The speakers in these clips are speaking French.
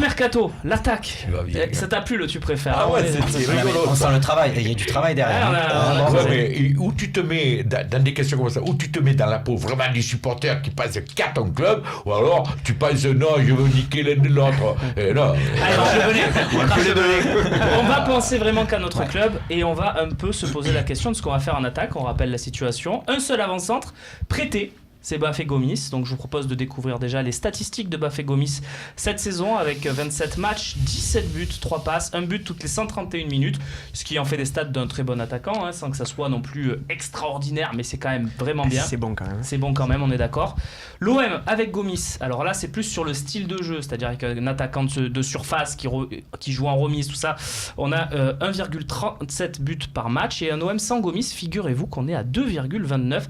mercato, l'attaque. Ça t'a plu le tu préfères? Ah ouais, c'est rigolo. On sent le travail, il y a du travail derrière. Mais où tu te mets dans des questions comme ça, où tu te mets dans la peau vraiment du supporter qui passe qu'à ton club, ou alors tu penses non, je veux niquer l'un de l'autre. Non. On va penser vraiment qu'à notre club et on va un peu se poser la question de ce qu'on va faire en attaque. On rappelle la situation. Un seul avant-centre prêté. C'est Bafé Gomis, donc je vous propose de découvrir déjà les statistiques de Bafé Gomis cette saison avec 27 matchs, 17 buts, 3 passes, 1 but toutes les 131 minutes, ce qui en fait des stats d'un très bon attaquant, sans que ça soit non plus extraordinaire, mais c'est quand même vraiment bien. C'est bon quand même. C'est bon quand même, on est d'accord. L'OM avec Gomis, alors là c'est plus sur le style de jeu, c'est-à-dire avec un attaquant de surface qui joue en remise, tout ça. On a 1,37 buts par match et un OM sans Gomis, figurez-vous qu'on est à 2,29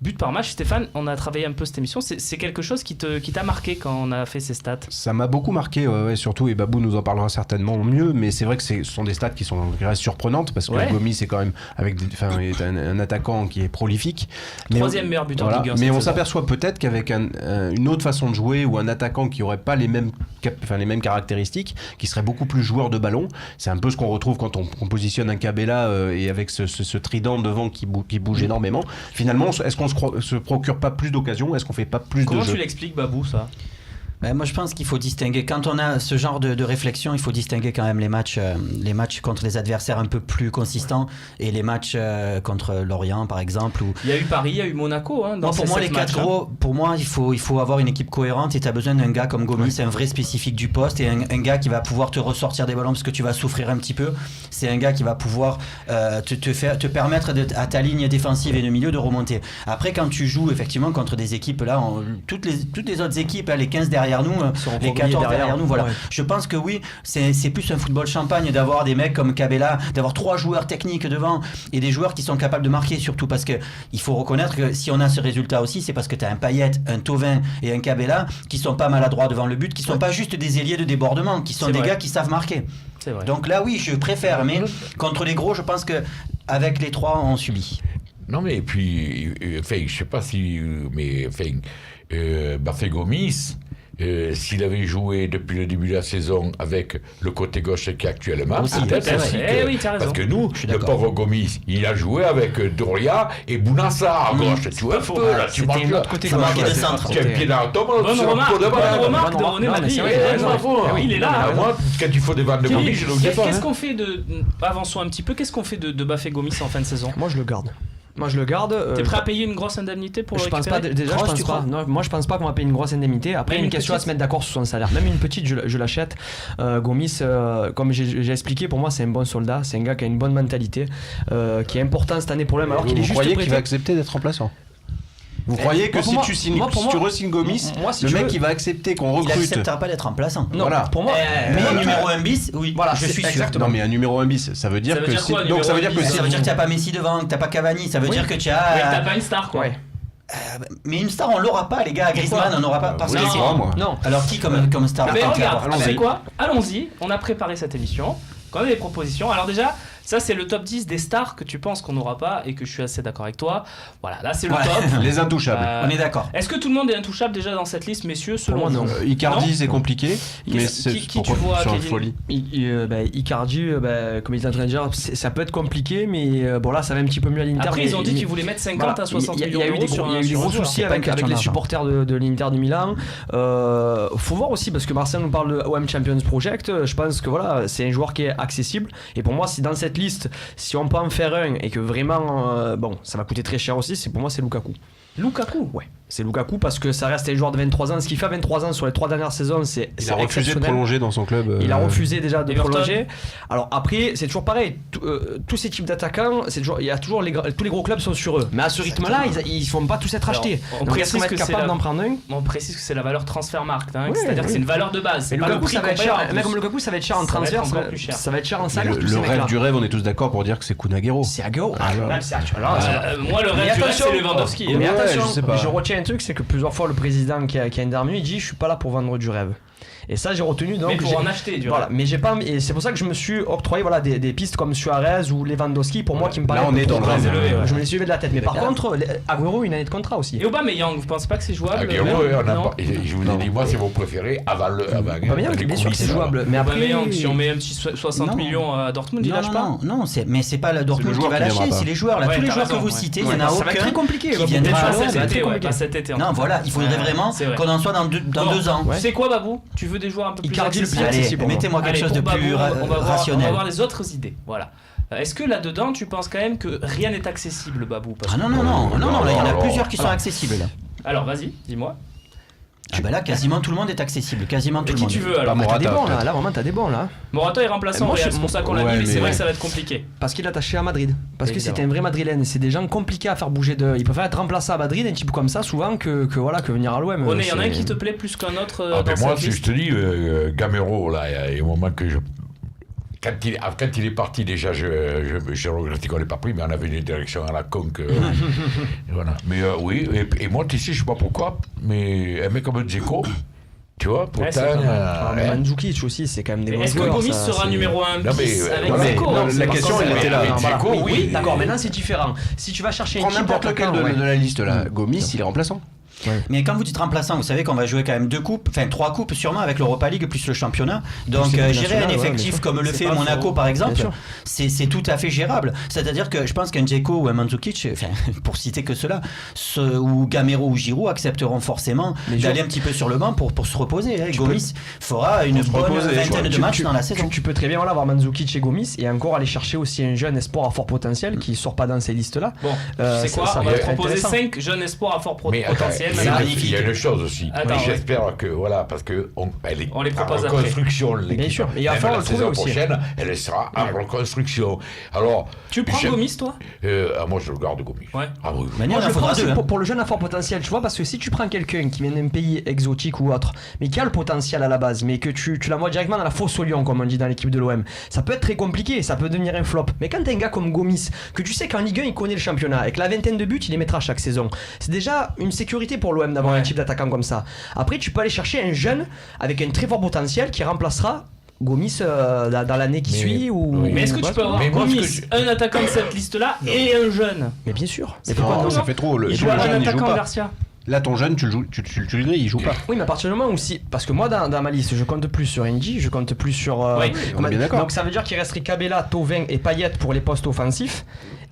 buts par match. Stéphane, on a travaillé un peu cette émission, c'est quelque chose qui t'a marqué quand on a fait ces stats? Ça m'a beaucoup marqué, surtout, et Babou nous en parlera certainement mieux, mais c'est vrai que ce sont des stats qui restent surprenantes, parce que Gomis est quand même est un attaquant qui est prolifique. Troisième meilleur buteur de Ligue 1. Mais on s'aperçoit peut-être qu'avec une autre façon de jouer, ou un attaquant qui n'aurait pas les mêmes caractéristiques, qui serait beaucoup plus joueur de ballon, c'est un peu ce qu'on retrouve quand on positionne un Cabella et avec ce trident devant qui bouge énormément. Finalement, est-ce qu'on se procure pas plus d'occasions? Est-ce qu'on fait pas plus Comment de jeux? Comment tu l'expliques, Babou, ça? Moi je pense qu'il faut distinguer, quand on a ce genre de réflexion, il faut distinguer quand même les matchs contre les adversaires un peu plus consistants et les matchs contre Lorient par exemple. Il y a eu Paris, il y a eu Monaco. Pour moi les 4 gros, pour moi il faut avoir une équipe cohérente et tu as besoin d'un gars comme Gomis, c'est un vrai spécifique du poste et un gars qui va pouvoir te ressortir des ballons parce que tu vas souffrir un petit peu. C'est un gars qui va pouvoir te permettre à ta ligne défensive et de milieu de remonter. Après quand tu joues effectivement contre des équipes là, toutes les autres équipes, les 15 derrière nous, les 14 derrière nous, voilà. Ouais. Je pense que oui, c'est plus un football champagne d'avoir des mecs comme Cabella, d'avoir 3 joueurs techniques devant et des joueurs qui sont capables de marquer, surtout parce que il faut reconnaître que si on a ce résultat aussi, c'est parce que tu as un Payet, un Thauvin et un Cabella qui sont pas maladroits devant le but, qui sont pas juste des ailiers de débordement, qui sont des gars qui savent marquer. Donc là oui, je préfère, mais contre les gros, je pense que avec les 3 on subit. Non mais puis je sais pas si Bafé Gomis, s'il avait joué depuis le début de la saison avec le côté gauche qui est actuellement, peut-être aussi parce que nous, le pauvre Gomis, il a joué avec Doria et Bounassa à gauche. Tu vois, là, tu manques l'autre côté gauche. Tu as un pied dans la tombe. Bonne remarque de René Mabry. Il est là. Moi, quand il faut des vannes de Gomis, je le dis pas. Qu'est-ce qu'on fait avançons un petit peu, qu'est-ce qu'on fait de Bafé Gomis en fin de saison? Moi, je le garde. T'es prêt à payer une grosse indemnité pour le récupérer? Je pense pas. Non, moi, je pense pas qu'on va payer une grosse indemnité. Après, il y a une question à se mettre d'accord sur son salaire. Même une petite, je l'achète. Gomis, comme j'ai expliqué, pour moi, c'est un bon soldat. C'est un gars qui a une bonne mentalité, qui est important cette année pour lui. Alors qu'il est juste prêté. Vous croyez qu'il va accepter d'être remplaçant? Vous croyez que si tu re-signes Gomis, le mec il va accepter qu'on recrute? Il acceptera pas d'être remplaçant. Non, voilà. Pour moi. Mais numéro 1 bis, oui. Voilà, je suis sûr. Non, mais un numéro 1 bis, ça veut dire que. Donc ça veut dire que ça veut dire que t'as pas Messi devant, que t'as pas Cavani, ça veut dire que tu as. Oui, t'as pas une star quoi. Mais une star on l'aura pas les gars, Griezmann on n'aura pas parce que non. Alors qui comme star? Mais regarde, c'est quoi? Allons-y, on a préparé cette émission. Quand on a des propositions. Alors déjà, ça c'est le top 10 des stars que tu penses qu'on n'aura pas et que je suis assez d'accord avec toi. Voilà, là c'est le top. Les intouchables. On est d'accord. Est-ce que tout le monde est intouchable déjà dans cette liste, messieurs? Selon moi, non. Icardi c'est compliqué. Mais qui tu vois sur folie. Icardi, comme il est en train de dire, ça peut être compliqué, mais bon là ça va un petit peu mieux à l'Inter. Après ils ont dit qu'ils voulaient mettre 50 à 60 millions d'euros. Il y a eu des gros soucis avec les supporters de l'Inter de Milan. Faut voir aussi parce que Marcel nous parle de OM Champions Project. Je pense que voilà, c'est un joueur qui est accessible et pour moi si dans cette liste, si on peut en faire un et que vraiment ça va coûter très cher aussi, pour moi c'est Lukaku. Ouais, c'est Lukaku parce que ça reste un joueur de 23 ans. Ce qu'il fait à 23 ans sur les 3 dernières saisons, c'est il a refusé de prolonger dans son club. Il a refusé déjà de prolonger. Alors après, c'est toujours pareil. Tous ces types d'attaquants, il y a toujours tous les gros clubs sont sur eux. Mais à ce rythme-là, ils ne vont pas tous être achetés. Donc est-ce qu'on va être capable d'en prendre un? On précise que c'est la valeur transfermarkt, c'est-à-dire que c'est une valeur de base. C'est Lukaku, ça va être cher. Un mec comme Lukaku, ça va être cher en transfert, ça va être cher en salaire. Le rêve du rêve, on est tous d'accord pour dire que c'est Kun Agüero. C'est Agüero. Moi, le rêve du rêve, c'est Lewandowski. Mais attention, je retiens un truc, c'est que plusieurs fois le président qui a intervenu, il dit je suis pas là pour vendre du rêve. Et ça, j'ai retenu. Donc, mais pour en acheter, du voilà. Mais j'ai pas. Et c'est pour ça que je me suis octroyé des pistes comme Suarez ou Lewandowski pour moi qui me paraît. Là, on est dans le très élevé. Je me les suivais de la tête. Mais par contre, Agüero, une année de contrat aussi. Et Aubameyang, vous pensez pas que c'est jouable? Agüero, je vous ai dit, moi, c'est mon préféré avant Aubameyang, bien sûr que c'est jouable. Mais après, Aubameyang, si on met un petit 60 millions à Dortmund, il lâche pas? Non, mais c'est pas la Dortmund qui va lâcher, c'est les joueurs. Tous les joueurs que vous citez, il y en a aucun. Ça va être très compliqué. Qui viendra cet été. Non, voilà, il faudrait vraiment qu'on en soit dans 2 ans. Tu sais quoi, Babou? Tu veux des joueurs un peu plus Icardi, le plus accessibles? accessible. Mettez-moi quelque chose de plus rationnel. On va voir les autres idées. Voilà. Est-ce que là-dedans, tu penses quand même que rien n'est accessible, Babou? Non, là, il y en a plusieurs qui sont accessibles. Alors, vas-y, dis-moi. Là, quasiment tout le monde est accessible. Quasiment tout le monde. Qui tu veux alors? T'as des bons là, vraiment t'as des bons là. Morata est remplaçant au Real, c'est pour ça qu'on l'a mis, mais c'est vrai que ça va être compliqué. Parce qu'il est attaché à Madrid. Parce que c'était un vrai Madrilène. C'est des gens compliqués à faire bouger de. Ils peuvent être remplacés à Madrid, un type comme ça, souvent que venir à l'OM. Il y en a un qui te plaît plus qu'un autre dans moi, cette si liste. je te dis, Gamero, là, il y a un moment que je. Quand il est parti, déjà, je regrettais qu'on l'ait pas pris, mais on avait une direction à la conque. Voilà. Mais oui, et moi, tu sais, je sais pas pourquoi, mais un mec comme Dzeko, tu vois, pourtant. Mandzukic aussi, c'est quand même des bons Est-ce que joueurs. Gomis sera numéro 1 avec Dzeko? La question, elle était là. Oui, d'accord, maintenant c'est différent. Si tu vas chercher Prends n'importe lequel de la liste là, Gomis, il est remplaçant. Ouais. Mais quand vous dites remplaçant, vous savez qu'on va jouer quand même 3 coupes sûrement avec l'Europa League plus le championnat. Donc gérer un effectif comme le fait Monaco par exemple, c'est tout à fait gérable. C'est-à-dire que je pense qu'un Dzeko ou un Mandzukic, pour citer que cela, ou Gamero ou Giroud accepteront forcément d'aller un petit peu sur le banc pour se reposer. Gomis fera une bonne vingtaine de matchs dans la saison. Tu peux très bien avoir Mandzukic et Gomis et encore aller chercher aussi un jeune espoir à fort potentiel qui ne sort pas dans ces listes-là. Bon, c'est quoi? On va te proposer 5 jeunes espoirs à fort potentiel. Il y a une chose aussi. J'espère que, voilà, parce qu'on les propose en reconstruction. Bien sûr, mais il va falloir le trouver aussi. La saison prochaine, elle sera en reconstruction. Alors, tu prends Gomis, toi? Moi, je le garde Gomis. Ouais. Moi, je prends pour le jeune à fort potentiel, tu vois, parce que si tu prends quelqu'un qui vient d'un pays exotique ou autre, mais qui a le potentiel à la base, mais que tu l'envoies directement dans la fosse au lion, comme on dit dans l'équipe de l'OM, ça peut être très compliqué, ça peut devenir un flop. Mais quand t'as un gars comme Gomis, que tu sais qu'en Ligue 1, il connaît le championnat, avec la vingtaine de buts, il les mettra chaque saison, c'est déjà une sécurité pour l'OM d'avoir un type d'attaquant comme ça. Après, tu peux aller chercher un jeune avec un très fort potentiel qui remplacera Gomis dans l'année qui suit mais est-ce que tu peux avoir Gomis, un attaquant de cette liste-là et un jeune? Mais bien sûr. Mais ça fait trop. Il joue un attaquant Garcia. Là, ton jeune, tu le grilles, il joue pas. Oui, mais à partir du moment où parce que moi, dans ma liste, je compte plus sur N'Gii, je compte plus sur. On est bien d'accord. Donc ça veut dire qu'il resterait Cabella, Thauvin et Payet pour les postes offensifs.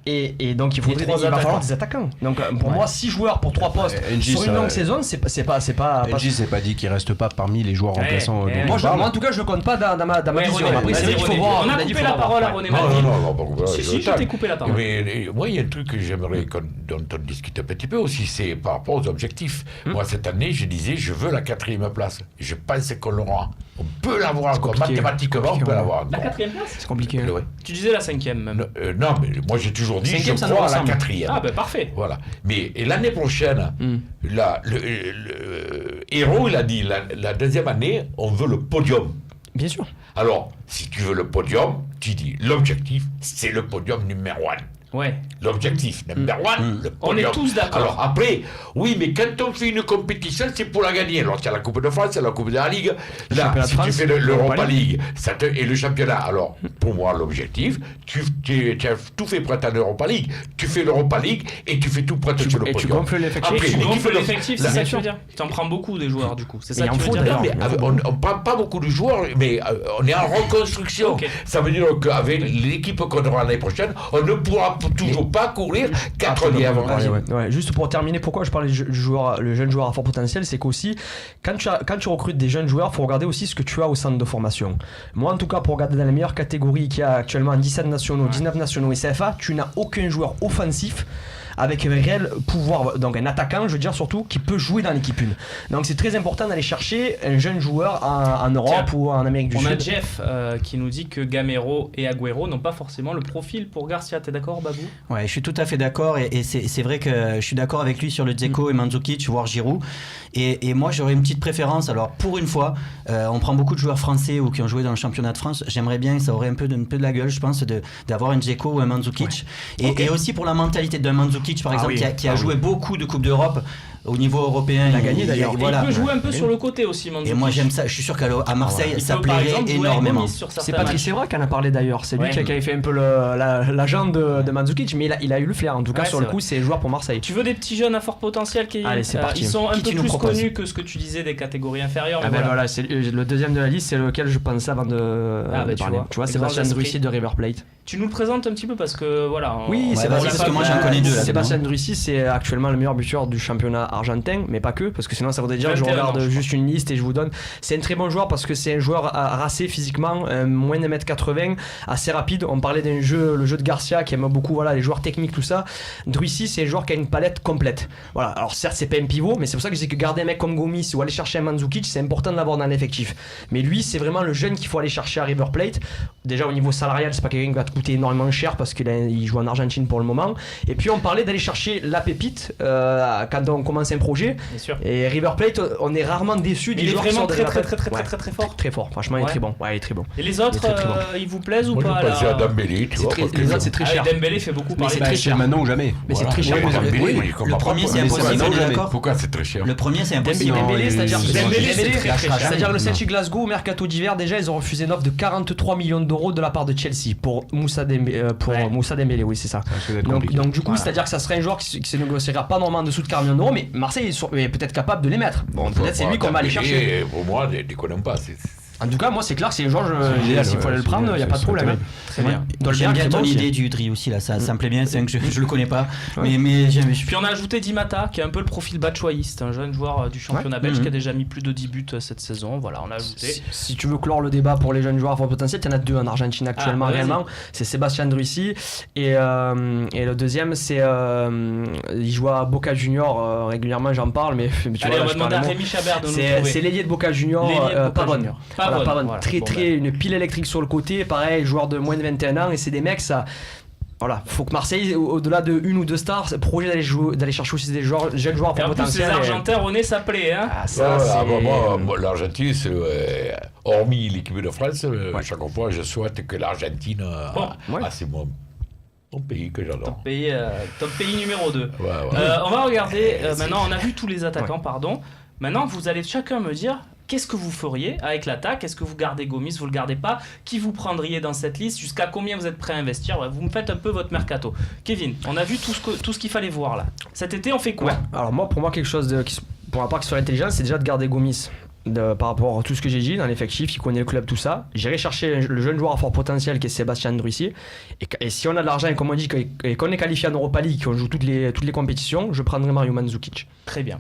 Et donc il va falloir des attaquants. Donc pour moi 6 joueurs pour 3 postes sur une longue saison, c'est pas N'Gii c'est pas dit qu'il reste pas parmi les joueurs remplaçants. Moi en tout cas je le compte pas dans ma vision. Après c'est vrai qu'il faut voir. On a coupé la parole à René Malville. Non, si je t'ai coupé la parole. Mais moi il y a un truc que j'aimerais dont on discute un petit peu aussi, c'est par rapport aux objectifs. Moi cette année je disais je veux la 4e place. Je pense qu'on l'aura. On peut l'avoir encore, mathématiquement on peut l'avoir encore. La 4e place? C'est compliqué. Tu disais la 5e même. Non mais moi j'ai toujours dit je crois à la 4e. Ah ben parfait. Voilà. Mais l'année prochaine, le héros il a dit la 2e année on veut le podium. Bien sûr. Alors si tu veux le podium, tu dis l'objectif c'est le podium numéro 1. Ouais. L'objectif number 1, le podium. On est tous d'accord. Alors après, oui, mais quand on fait une compétition, c'est pour la gagner. Alors il y a la Coupe de France, il y a la Coupe de la Ligue. Là, si tu fais l'Europa League et le championnat, alors pour moi, l'objectif, tu as tout fait prêt en Europa League. Tu fais l'Europa League et tu fais tout prêt sur le podium. Et tu gonfles l'effectif. Tu gonfles l'effectif, c'est ça que tu veux dire. Tu en prends beaucoup des joueurs du coup. C'est ça que tu veux dire. Non, mais on ne prend pas beaucoup de joueurs, mais on est en reconstruction. Ça veut dire qu'avec l'équipe qu'on aura l'année prochaine, on ne pourra toujours pas courir 4 années avant. Juste pour terminer, pourquoi je parlais du le jeune joueur à fort potentiel, c'est qu'aussi quand tu recrutes des jeunes joueurs, il faut regarder aussi ce que tu as au centre de formation. Moi en tout cas, pour regarder dans les meilleures catégories qu'il y a actuellement, 17 nationaux, 19 nationaux et CFA, tu n'as aucun joueur offensif avec un réel pouvoir, donc un attaquant je veux dire surtout, qui peut jouer dans l'équipe 1. Donc c'est très important d'aller chercher un jeune joueur en Europe ou en Amérique du Sud. On a Jeff qui nous dit que Gamero et Agüero n'ont pas forcément le profil pour Garcia. T'es d'accord, Babou? Ouais, je suis tout à fait d'accord et c'est vrai que je suis d'accord avec lui sur le Dzeko et Mandzukic, voire Giroud. Et moi j'aurais une petite préférence. Alors pour une fois, on prend beaucoup de joueurs français ou qui ont joué dans le championnat de France. J'aimerais bien, ça aurait un peu de la gueule, je pense, d'avoir un Dzeko ou un Mandzukic. Et aussi pour la mentalité d'un Mandzukic Mandzukic par exemple qui a joué beaucoup de Coupes d'Europe au niveau européen. Il a gagné d'ailleurs. Il peut jouer un peu sur le côté aussi, Mandzukic. Et moi j'aime ça, je suis sûr qu'à Marseille ça plairait énormément. C'est Patrice Evra qui en a parlé d'ailleurs, c'est lui qui avait fait un peu l'agent de Mandzukic, mais il a eu le flair en tout cas sur le coup, c'est joueur pour Marseille. Tu veux des petits jeunes à fort potentiel qui Allez, c'est parti. Ils sont un peu plus connus que ce que tu disais des catégories inférieures. Voilà, c'est le deuxième de la liste, c'est lequel je pensais avant de parler. Tu vois, Sébastien Druissy de River Plate. Tu nous le présentes un petit peu parce que voilà. Oui, parce que moi j'en connais deux. Sébastien Druissy, c'est actuellement le meilleur buteur du championnat argentin, mais pas que, parce que sinon ça voudrait dire que je regarde juste une liste et je vous donne. C'est un très bon joueur parce que c'est un joueur racé physiquement, moins de 1m80, assez rapide. On parlait le jeu de Garcia qui aime beaucoup les joueurs techniques, tout ça. Druissy, c'est un joueur qui a une palette complète. Voilà, alors certes, c'est pas un pivot, mais c'est pour ça que je dis que garder un mec comme Gomis ou aller chercher un Mandzukic, c'est important de l'avoir dans l'effectif. Mais lui, c'est vraiment le jeune qu'il faut aller chercher à River Plate. Déjà au niveau salarial, c'est pas quelqu'un qui va te coûter énormément cher parce qu'il joue en Argentine pour le moment. Et puis on parlait d'aller chercher la pépite quand on commence un projet. Bien sûr. Et River Plate, on est rarement déçu des joueurs qui sont très fort. Très fort, franchement, il est très bon. Ouais, il est très bon. Et les autres, ils vous plaisent ou pas? Je pense à Dembélé, tu vois. Les autres, c'est très cher. Dembélé fait beaucoup parler. C'est très cher maintenant ou jamais. Mais c'est très cher. Le premier, c'est impossible, on est d'accord? Pourquoi c'est très cher? Le premier, c'est impossible. Dembélé, c'est-à-dire le Celtic Glasgow. Glasgow, au mercato d'hiver, déjà, ils ont refusé une offre de 43 millions d'euros de la part de Chelsea pour Moussa Dembélé, oui, c'est ça. Donc du coup, c'est-à-dire que ça serait un joueur qui se négociera pas normalement en dessous de 40 millions d'euros, mais Marseille est peut-être capable de les mettre. Bon, peut-être c'est lui qu'on va aller chercher. Pour moi, déconnons pas. En tout cas, moi, c'est clair, c'est un joueur, s'il faut aller le prendre, il n'y a pas de problème. Très bien. J'aime bien ton idée du Dri aussi, là, ça me plaît bien, c'est que je le connais pas. Mais j'aime. Puis on a ajouté Di Matta, qui est un peu le profil Batshuayi, c'est un jeune joueur du championnat belge qui a déjà mis plus de 10 buts cette saison. Voilà, on a ajouté. Si tu veux clore le débat pour les jeunes joueurs à fort potentiel, il y en a deux en Argentine actuellement réellement. C'est Sébastien Druissy et le deuxième, c'est il joue à Boca Junior régulièrement, j'en parle, mais tu allez, vois, on va demander à Rémi Chabert de nous trouver. C'est l'ailier de Boca Junior, Pavone. Pavone, très une pile électrique sur le côté, pareil, joueur de moins de 21 ans, et c'est des mecs, ça. Voilà, faut que Marseille, au-delà de une ou deux stars, projet d'aller chercher aussi des jeunes joueurs pour potentiel. Les Argentins, René, ça plaît, hein. Moi, l'Argentine, hormis l'équipe de France, chaque fois, je souhaite que l'Argentine, c'est mon pays que j'adore. Ton pays numéro 2. On va regarder, maintenant, on a vu tous les attaquants, pardon. Maintenant, vous allez chacun me dire qu'est-ce que vous feriez avec l'attaque. Est-ce que vous gardez Gomis, vous le gardez pas? Qui vous prendriez dans cette liste? Jusqu'à combien vous êtes prêt à investir? Vous me faites un peu votre mercato. Kevin, on a vu tout ce qu'il fallait voir là. Cet été, on fait quoi? Alors pour moi, quelque chose pour ma part qui serait intelligent, c'est déjà de garder Gomis. Par rapport à tout ce que j'ai dit dans l'effectif, il connaît le club, tout ça. J'irai chercher le jeune joueur à fort potentiel qui est Sébastien Druissy. Et si on a de l'argent et comme on dit qu'on est qualifié en Europa League, qu'on joue toutes les compétitions, je prendrai Mario Mandzukic. Très bien.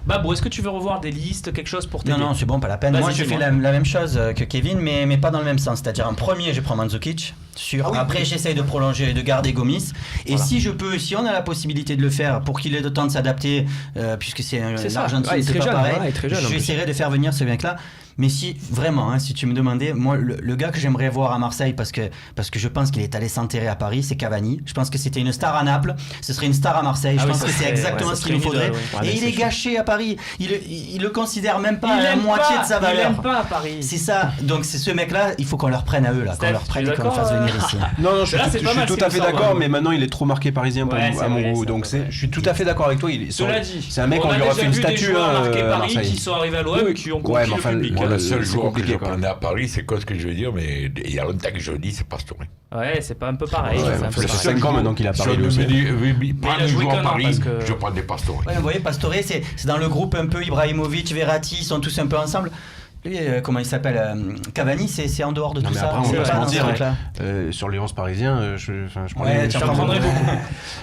Babou, est-ce que tu veux revoir des listes, quelque chose pour t'aider? Non, c'est bon, pas la peine. Moi, je fais la même chose que Kevin, mais pas dans le même sens. C'est-à-dire, en premier, je prends Mandzukic. Après, j'essaye de prolonger, de garder Gomis. Et si on a la possibilité de le faire pour qu'il ait le temps de s'adapter, puisque c'est l'Argentine, c'est pas pareil, j'essaierai de faire venir ce mec-là. Mais si vraiment, si tu me demandais, moi le gars que j'aimerais voir à Marseille parce que je pense qu'il est allé s'enterrer à Paris, c'est Cavani. Je pense que c'était une star à Naples, ce serait une star à Marseille. Je pense que c'est exactement ce qu'il nous faudrait. Et il est gâché à Paris. Il le considère même pas à la moitié de sa valeur. Il aime pas à Paris. C'est ça. Donc c'est ce mec-là, il faut qu'on leur prenne à eux là, qu'on leur prenne et qu'on le fasse venir ici. Non, je suis tout à fait d'accord, mais maintenant il est trop marqué parisien à mon goût. Donc je suis tout à fait d'accord avec toi. C'est un mec qu'on lui aurait fait une statue à Marseille. Qui sont arrivés à l'OM et qui ont conquis le public. Le seul joueur que je prenais à Paris, c'est quoi ce que je veux dire, mais il y a longtemps que je le dis, c'est Pastore. Ouais, c'est pas un peu pareil. Ça fait 5 ans maintenant qu'il a Paris. Pas de joueur à Paris, je prends des Pastore. Vous voyez, Pastore, c'est dans le groupe un peu Ibrahimovic, Verratti, ils sont tous un peu ensemble. Lui, comment il s'appelle Cavani, c'est en dehors de tout ça. Après, on va pas se mentir. Sur les 11 parisiens, je prendrais beaucoup.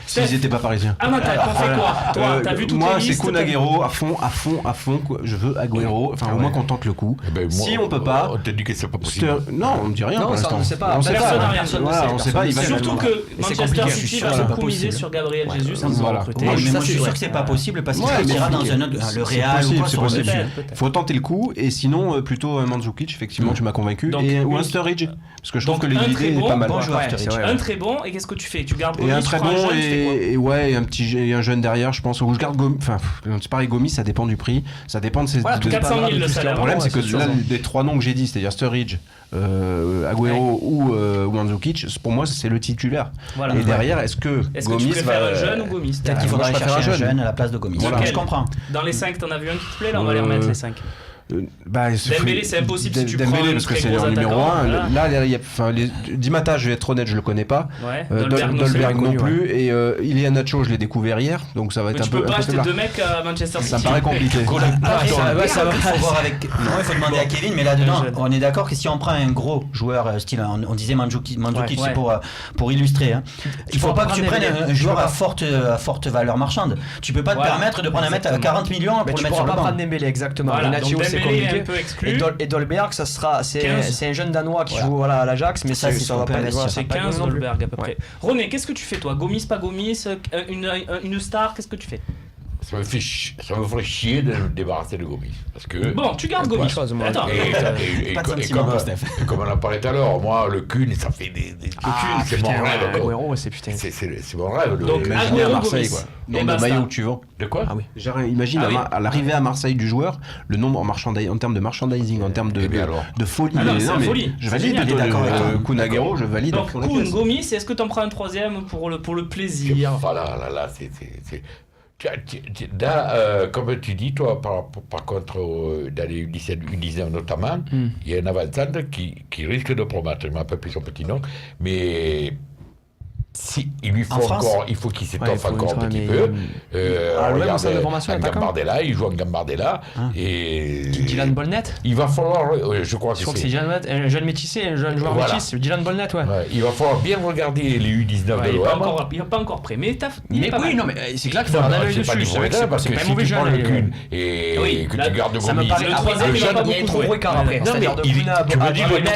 S'ils n'étaient pas parisiens. Ah, t'as fait quoi? Toi, t'as vu toutes moi, les listes? Moi, c'est Kun Agüero à fond. Je veux Agüero. Enfin, au moins qu'on tente le coup. Si on peut pas. On t'a dit que c'est pas possible. Non, on ne dit rien pour l'instant. On ne sait pas. Personne ne sait pas. Surtout que Manchester City va beaucoup miser sur Gabriel Jesus. Mais moi, je suis sûr que c'est pas possible parce qu'il ira dans un autre, le Real ou quoi. C'est possible. Il faut tenter le coup et sinon. non, plutôt Mandzukic, effectivement, tu m'as convaincu. Donc, ou un Sturridge, parce que je trouve que l'idée est pas mal. Un très bon, et qu'est-ce que tu fais? Tu gardes Gomis, et un très bon, et un jeune derrière, je pense. Ou je garde Gomis, enfin, c'est pareil, Gomis, ça dépend du prix, ça dépend de ses. 400 000 le salaire. Le problème, c'est que là, des 3 noms que j'ai dit, c'est-à-dire Sturridge, Agüero ou Mandzukic, pour moi, c'est le titulaire. Voilà. Et derrière, est-ce que Gomis tu préfères un jeune ou Gomis? Peut-être qu'il faudra chercher un jeune à la place de Gomis. Voilà. Je comprends. Dans les 5, t'en as vu un qui te plaît? Là, on va les remettre les 5. Dembélé, c'est impossible si tu prends Dembélé parce que c'est le numéro 1. Là, Di Matteo, je vais être honnête, je le connais pas. Dolberg non plus. Et Ilian Nacho, je l'ai découvert hier, donc ça va être un peu. Tu peux pas acheter 2 mecs à Manchester City. Ça me paraît compliqué. Il faut voir avec. Il faut demander à Kevin, mais là-dedans, on est d'accord que si on prend un gros joueur, style, on disait Mandzukic, c'est pour illustrer. Il faut pas que tu prennes un joueur à forte valeur marchande. Tu peux pas te permettre de prendre un mec à 40 millions pour le mettre sur le banc. Tu pourras pas prendre Dembélé, exactement. C'est compliqué. Un peu exclu. Et Dolberg, ça sera, c'est un jeune danois qui joue à l'Ajax, mais ça va pas être. C'est 15 Dolberg à peu près. René, qu'est-ce que tu fais toi? Gomis, pas Gomis, une star, qu'est-ce que tu fais? Ça me ferait chier de me débarrasser de Gomis. Parce que... Bon, tu gardes Gomis. Attends. Et comme on en parlait tout à l'heure, moi, le Kuhn, ça fait des Kuhn, c'est mon rêve. Agüero, c'est putain. C'est mon rêve. Donc, imagine à Marseille, quoi. Le nombre de maillots que tu vends. De quoi? Imagine à l'arrivée à Marseille du joueur, le nombre en termes de merchandising, en termes de folie. C'est folie. Je valide Kuhn Agüero, je valide. Donc, Kuhn, Gomis, est-ce que tu en prends un troisième pour le plaisir? Voilà, là, c'est. Comme tu dis, toi, par contre, dans les U19 notamment, il y a un avant-centre qui risque de promettre. Je ne me rappelle plus son petit nom, mais il faut qu'il s'étoffe encore un petit peu. Gambardella, il joue en Gambardella. Et Dylan Bolnet. Il va falloir, je crois que c'est un jeune métissé, un jeune joueur métis, Dylan Bolnet, il va falloir bien regarder les U19 de l'OM. Il n'est pas encore prêt, mais oui, non, mais c'est clair qu'il faut avoir un œil dessus. C'est vrai que parce que si tu prends le Kuhn et que tu gardes Gomis, le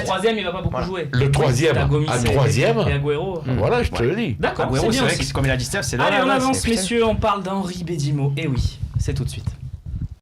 troisième, il va pas beaucoup jouer. Le troisième, il va pas beaucoup jouer. Le troisième, et Agüero. Voilà, je te le dis. D'accord, c'est vrai que comme il a dit Steph, c'est. Allez, on avance, messieurs, on parle d'Henri Bédimo. Et oui, c'est tout de suite.